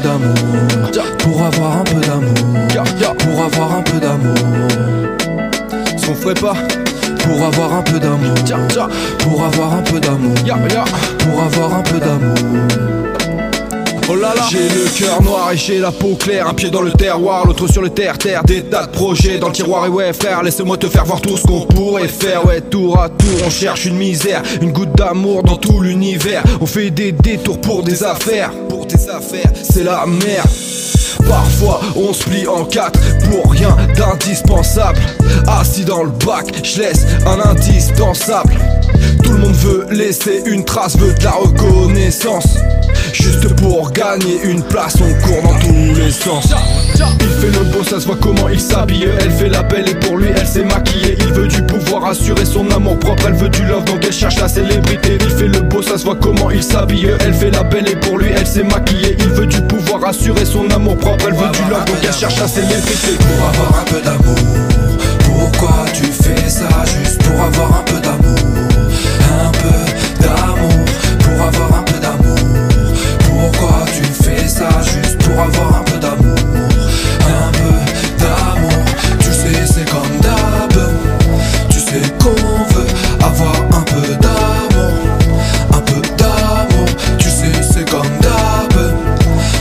peu d'amour, pour avoir un peu d'amour, pour avoir un peu d'amour. Ce qu'on ferait pas pour avoir un peu d'amour, pour avoir un peu d'amour, pour avoir un peu d'amour. Oh là là. J'ai le cœur noir et j'ai la peau claire, un pied dans le terroir, l'autre sur le terre-terre. Des tas de projets dans le tiroir et ouais frère, laisse-moi te faire voir tout ce qu'on pourrait faire. Ouais, tour à tour on cherche une misère, une goutte d'amour dans tout l'univers. On fait des détours pour des affaires, c'est la merde. Parfois on se plie en quatre pour rien d'indispensable. Assis dans le bac, je laisse un indispensable. Tout le monde veut laisser une trace, veut de la reconnaissance. Juste pour gagner une place, on court dans tous les sens. Il fait le beau, ça se voit comment il s'habille. Elle fait la belle et pour lui elle s'est maquillée. Il veut du pouvoir, assurer son amour propre. Elle veut du love, donc elle cherche la célébrité. Il fait le beau, ça se voit comment il s'habille. Elle fait la belle et pour lui elle s'est maquillée. Il veut du pouvoir, assurer son amour propre. Elle veut du love, donc elle cherche la célébrité. Pour avoir un peu d'amour, pourquoi tu fais ça? Juste pour avoir un peu d'amour, un peu d'amour, pour avoir un peu d'amour. Pourquoi tu fais ça? Juste pour avoir un peu d'amour, un peu d'amour. Tu sais c'est comme d'hab, tu sais qu'on veut avoir un peu d'amour, un peu d'amour. Tu sais c'est comme d'hab,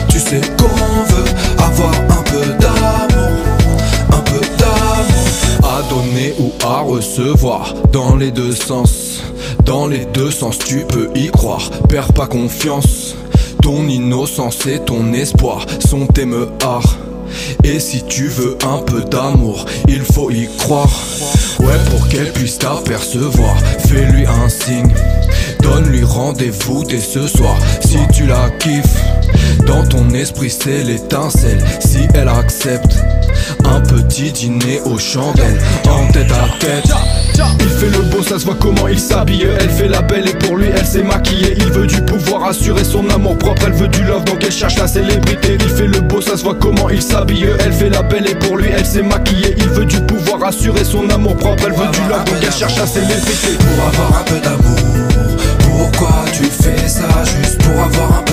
tu sais qu'on veut avoir un peu d'amour, un peu d'amour. À donner ou à recevoir, dans les deux sens. Dans les deux sens tu peux y croire, perds pas confiance. Ton innocence et ton espoir sont tes meurs. Et si tu veux un peu d'amour, il faut y croire. Ouais, pour qu'elle puisse t'apercevoir, fais-lui un signe. Donne-lui rendez-vous dès ce soir. Si tu la kiffes, dans ton esprit c'est l'étincelle. Si elle accepte un petit dîner aux chandelles, en tête à tête. Il fait le beau, ça se voit comment il s'habille. Elle fait la belle et pour lui elle s'est maquillée. Il veut du pouvoir, assurer son amour propre. Elle veut du love, donc elle cherche la célébrité. Il fait le beau, ça se voit comment il s'habille. Elle fait la belle et pour lui elle s'est maquillée. Il veut du pouvoir, assurer son amour propre. Elle veut du love, donc elle cherche la célébrité. Pour avoir un peu d'amour, pourquoi tu fais ça? Juste pour avoir un peu